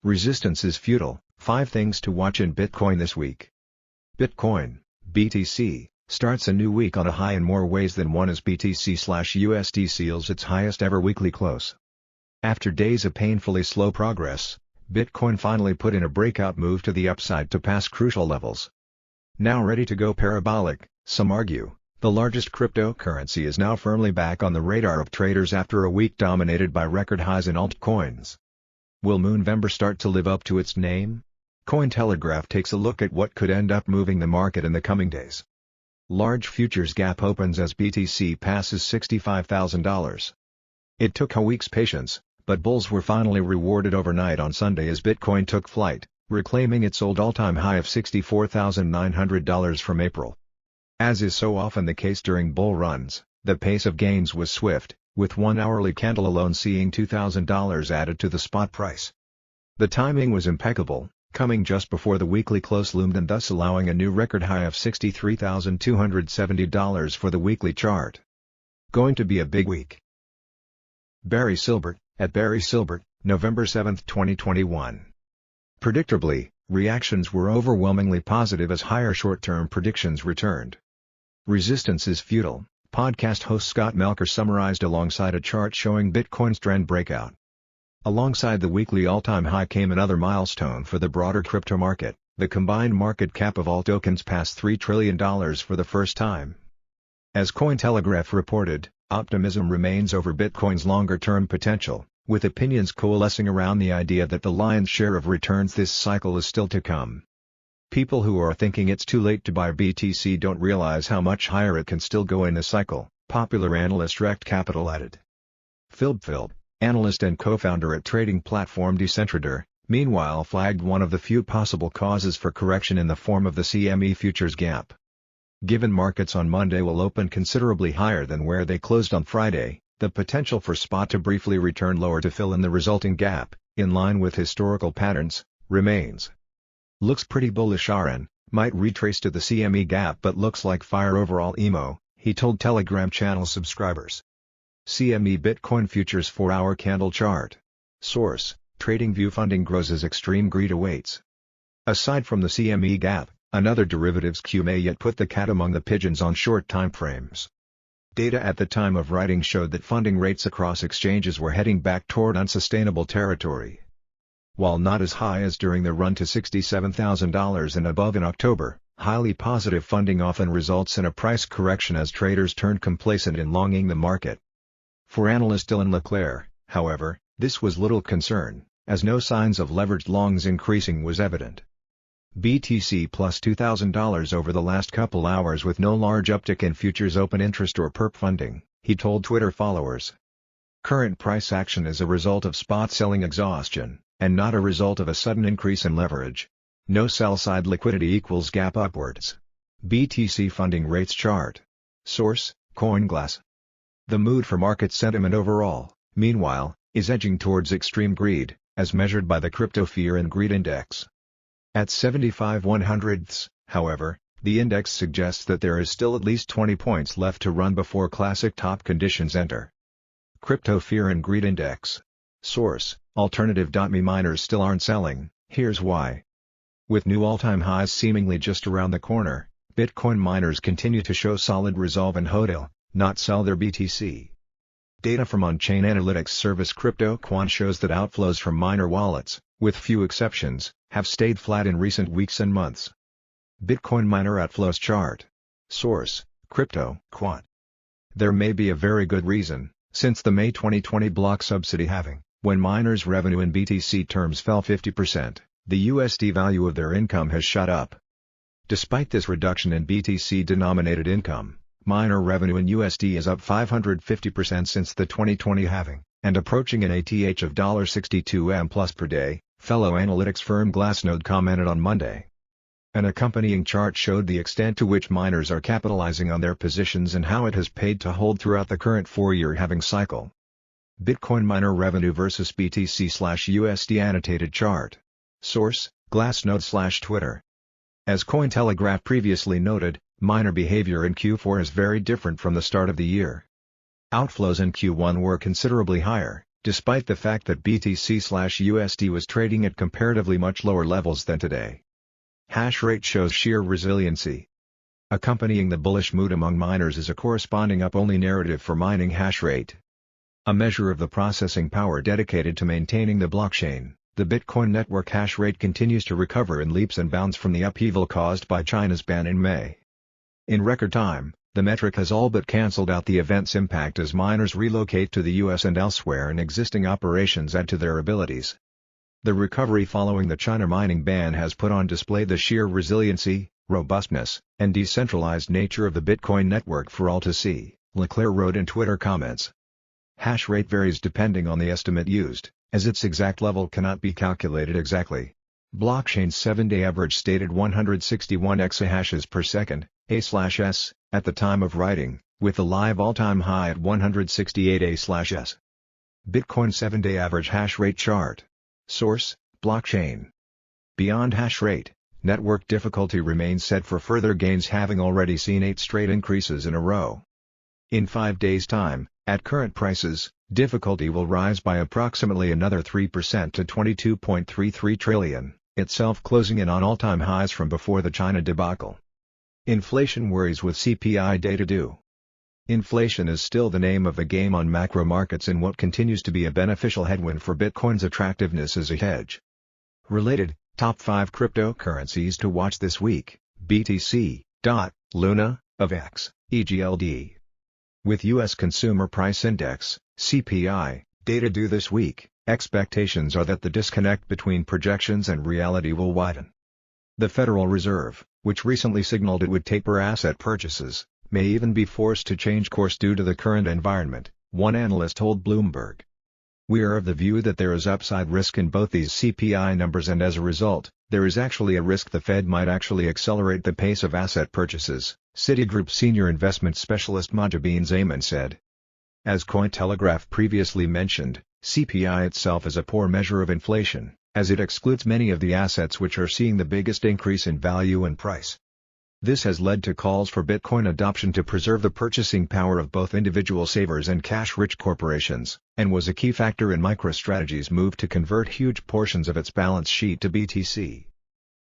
Resistance is futile. 5 things to watch in Bitcoin this week. Bitcoin, BTC, starts a new week on a high in more ways than one as BTC/USD seals its highest ever weekly close. After days of painfully slow progress, Bitcoin finally put in a breakout move to the upside to pass crucial levels. Now ready to go parabolic, some argue, the largest cryptocurrency is now firmly back on the radar of traders after a week dominated by record highs in altcoins. Will Moonvember start to live up to its name? Cointelegraph takes a look at what could end up moving the market in the coming days. Large futures gap opens as BTC passes $65,000. It took a week's patience, but bulls were finally rewarded overnight on Sunday as Bitcoin took flight, reclaiming its old all-time high of $64,900 from April. As is so often the case during bull runs, the pace of gains was swift, with one hourly candle alone seeing $2,000 added to the spot price. The timing was impeccable, coming just before the weekly close loomed and thus allowing a new record high of $63,270 for the weekly chart. Going to be a big week. Barry Silbert, at Barry Silbert, November 7, 2021. Predictably, reactions were overwhelmingly positive as higher short-term predictions returned. Resistance is futile, podcast host Scott Melker summarized alongside a chart showing Bitcoin's trend breakout. Alongside the weekly all-time high came another milestone for the broader crypto market. The combined market cap of all tokens passed $3 trillion for the first time. As Cointelegraph reported, optimism remains over Bitcoin's longer-term potential, with opinions coalescing around the idea that the lion's share of returns this cycle is still to come. People who are thinking it's too late to buy BTC don't realize how much higher it can still go in a cycle, popular analyst Rect Capital added. Philp, analyst and co-founder at trading platform Decentrader, meanwhile flagged one of the few possible causes for correction in the form of the CME futures gap. Given markets on Monday will open considerably higher than where they closed on Friday, the potential for spot to briefly return lower to fill in the resulting gap, in line with historical patterns, remains. Looks pretty bullish. RN might retrace to the CME gap but looks like fire overall emo, he told Telegram channel subscribers. CME Bitcoin Futures 4-hour candle chart. Source: TradingView. Funding grows as extreme greed awaits. Aside from the CME gap, another derivatives queue may yet put the cat among the pigeons on short time frames. Data at the time of writing showed that funding rates across exchanges were heading back toward unsustainable territory. While not as high as during the run to $67,000 and above in October, highly positive funding often results in a price correction as traders turn complacent in longing the market. For analyst Dylan Leclerc, however, this was little concern, as no signs of leveraged longs increasing was evident. BTC plus $2,000 over the last couple hours with no large uptick in futures open interest or perp funding, he told Twitter followers. Current price action is a result of spot selling exhaustion, and not a result of a sudden increase in leverage. No sell-side liquidity equals gap upwards. BTC funding rates chart. Source: CoinGlass. The mood for market sentiment overall, meanwhile, is edging towards extreme greed, as measured by the Crypto Fear and Greed Index. At 75/100ths, however, the index suggests that there is still at least 20 points left to run before classic top conditions enter. Crypto Fear and Greed Index. Source: Alternative.me. Miners still aren't selling, here's why. With new all-time highs seemingly just around the corner, Bitcoin miners continue to show solid resolve and hodl, not sell their BTC. Data from on-chain analytics service CryptoQuant shows that outflows from miner wallets, with few exceptions, have stayed flat in recent weeks and months. Bitcoin miner outflows chart. Source: CryptoQuant. There may be a very good reason, since the May 2020 block subsidy halving, when miners' revenue in BTC terms fell 50%, the USD value of their income has shot up. Despite this reduction in BTC-denominated income, miner revenue in USD is up 550% since the 2020 halving, and approaching an ATH of $62 plus per day, fellow analytics firm Glassnode commented on Monday. An accompanying chart showed the extent to which miners are capitalizing on their positions and how it has paid to hold throughout the current 4-year halving cycle. Bitcoin miner revenue versus BTC/USD annotated chart. Source: Glassnode/Twitter. As Cointelegraph previously noted, miner behavior in Q4 is very different from the start of the year. Outflows in Q1 were considerably higher, despite the fact that BTC/USD was trading at comparatively much lower levels than today. Hash rate shows sheer resiliency. Accompanying the bullish mood among miners is a corresponding up-only narrative for mining hash rate. A measure of the processing power dedicated to maintaining the blockchain, the Bitcoin network hash rate continues to recover in leaps and bounds from the upheaval caused by China's ban in May. In record time, the metric has all but cancelled out the event's impact as miners relocate to the US and elsewhere and existing operations add to their abilities. The recovery following the China mining ban has put on display the sheer resiliency, robustness, and decentralized nature of the Bitcoin network for all to see, Leclerc wrote in Twitter comments. Hash rate varies depending on the estimate used, as its exact level cannot be calculated exactly. Blockchain's 7-day average stated 161 exahashes per second, A/s, at the time of writing, with the live all-time high at 168 A/s. Bitcoin 7-day average hash rate chart. Source: Blockchain. Beyond hash rate, network difficulty remains set for further gains, having already seen 8 straight increases in a row. In 5 days' time, at current prices, difficulty will rise by approximately another 3% to 22.33 trillion, itself closing in on all-time highs from before the China debacle. Inflation worries with CPI data due. Inflation is still the name of the game on macro markets in what continues to be a beneficial headwind for Bitcoin's attractiveness as a hedge. Related, top 5 cryptocurrencies to watch this week: BTC, DOT, Luna, AVAX, EGLD. With U.S. Consumer Price Index, CPI, data due this week, expectations are that the disconnect between projections and reality will widen. The Federal Reserve, which recently signaled it would taper asset purchases, may even be forced to change course due to the current environment, one analyst told Bloomberg. We are of the view that there is upside risk in both these CPI numbers, and as a result, there is actually a risk the Fed might actually accelerate the pace of asset purchases, Citigroup senior investment specialist Majabeen Zaman said. As Cointelegraph previously mentioned, CPI itself is a poor measure of inflation, as it excludes many of the assets which are seeing the biggest increase in value and price. This has led to calls for Bitcoin adoption to preserve the purchasing power of both individual savers and cash-rich corporations, and was a key factor in MicroStrategy's move to convert huge portions of its balance sheet to BTC.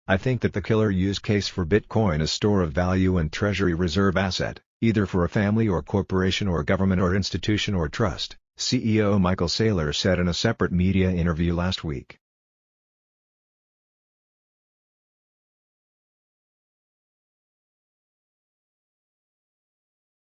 I think that the killer use case for Bitcoin is store of value and treasury reserve asset, either for a family or corporation or government or institution or trust, CEO Michael Saylor said in a separate media interview last week.